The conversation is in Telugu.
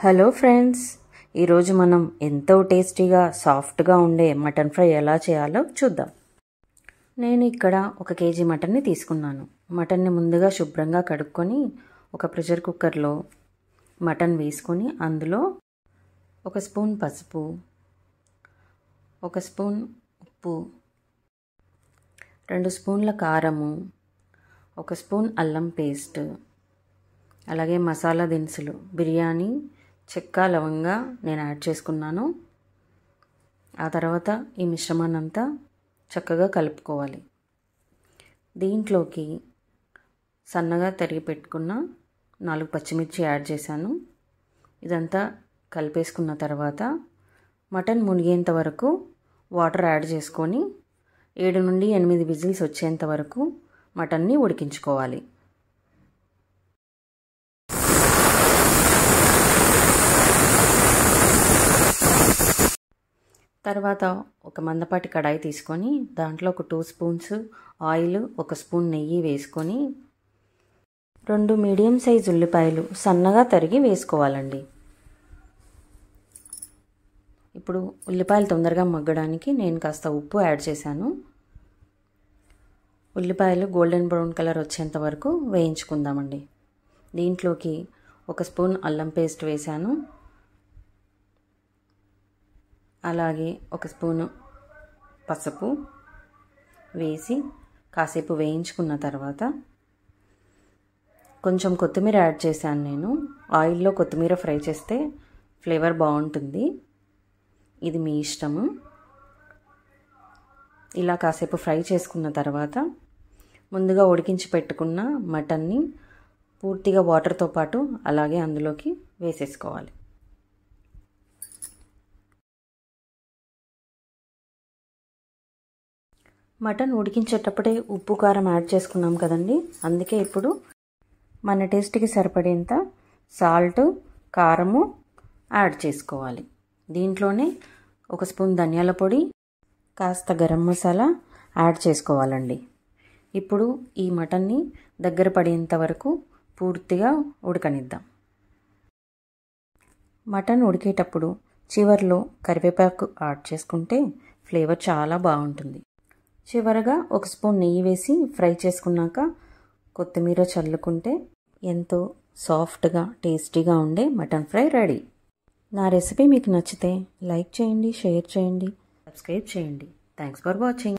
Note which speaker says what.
Speaker 1: హలో ఫ్రెండ్స్, ఈరోజు మనం ఎంతో టేస్టీగా సాఫ్ట్గా ఉండే మటన్ ఫ్రై ఎలా చేయాలో చూద్దాం. నేను ఇక్కడ 1 కేజీ మటన్ని తీసుకున్నాను. మటన్ని ముందుగా శుభ్రంగా కడుక్కొని ఒక ప్రెషర్ కుక్కర్లో మటన్ వేసుకొని అందులో 1 స్పూన్ పసుపు, 1 స్పూన్ ఉప్పు, 2 స్పూన్ల కారము, 1 స్పూన్ అల్లం పేస్ట్, అలాగే మసాలా దినుసులు బిర్యానీ, చెక్క, లవంగా నేను యాడ్ చేసుకున్నాను. ఆ తర్వాత ఈ మిశ్రమాన్ని అంతా చక్కగా కలుపుకోవాలి. దీంట్లోకి సన్నగా తరిగి పెట్టుకున్న 4 పచ్చిమిర్చి యాడ్ చేశాను. ఇదంతా కలిపేసుకున్న తర్వాత మటన్ మునిగేంత వరకు వాటర్ యాడ్ చేసుకొని 7 నుండి 8 విజిల్స్ వచ్చేంత వరకు మటన్ని ఉడికించుకోవాలి. తర్వాత ఒక మందపాటి కడాయి తీసుకొని దాంట్లో ఒక 2 స్పూన్స్ ఆయిల్, 1 స్పూన్ నెయ్యి వేసుకొని 2 మీడియం సైజ్ ఉల్లిపాయలు సన్నగా తరిగి వేసుకోవాలండి. ఇప్పుడు ఉల్లిపాయలు తొందరగా మగ్గడానికి నేను కాస్త ఉప్పు యాడ్ చేశాను. ఉల్లిపాయలు గోల్డెన్ బ్రౌన్ కలర్ వచ్చేంత వరకు వేయించుకుందామండి. దీంట్లోకి 1 స్పూన్ అల్లం పేస్ట్ వేశాను. అలాగే 1 స్పూను పసుపు వేసి కాసేపు వేయించుకున్న తర్వాత కొంచెం కొత్తిమీర యాడ్ చేశాను. నేను ఆయిల్లో కొత్తిమీర ఫ్రై చేస్తే ఫ్లేవర్ బాగుంటుంది, ఇది మీ ఇష్టము. ఇలా కాసేపు ఫ్రై చేసుకున్న తర్వాత ముందుగా ఉడికించి పెట్టుకున్న మటన్ని పూర్తిగా వాటర్తో పాటు అలాగే అందులోకి వేసేసుకోవాలి. మటన్ ఉడికించేటప్పుడే ఉప్పు, కారం యాడ్ చేసుకున్నాం కదండి. అందుకే ఇప్పుడు మన టేస్ట్కి సరిపడేంత సాల్ట్, కారము యాడ్ చేసుకోవాలి. దీంట్లోనే 1 స్పూన్ ధనియాల పొడి, కాస్త గరం మసాలా యాడ్ చేసుకోవాలండి. ఇప్పుడు ఈ మటన్ని దగ్గర పడేంత వరకు పూర్తిగా ఉడకనిద్దాం. మటన్ ఉడికేటప్పుడు చివర్లో కరివేపాకు యాడ్ చేసుకుంటే ఫ్లేవర్ చాలా బాగుంటుంది. చివరగా 1 స్పూన్ నెయ్యి వేసి ఫ్రై చేసుకున్నాక కొత్తిమీర చల్లుకుంటే ఎంతో సాఫ్ట్గా టేస్టీగా ఉండే మటన్ ఫ్రై రెడీ. నా రెసిపీ మీకు నచ్చితే లైక్ చేయండి, షేర్ చేయండి, సబ్స్క్రైబ్ చేయండి. Thanks for watching.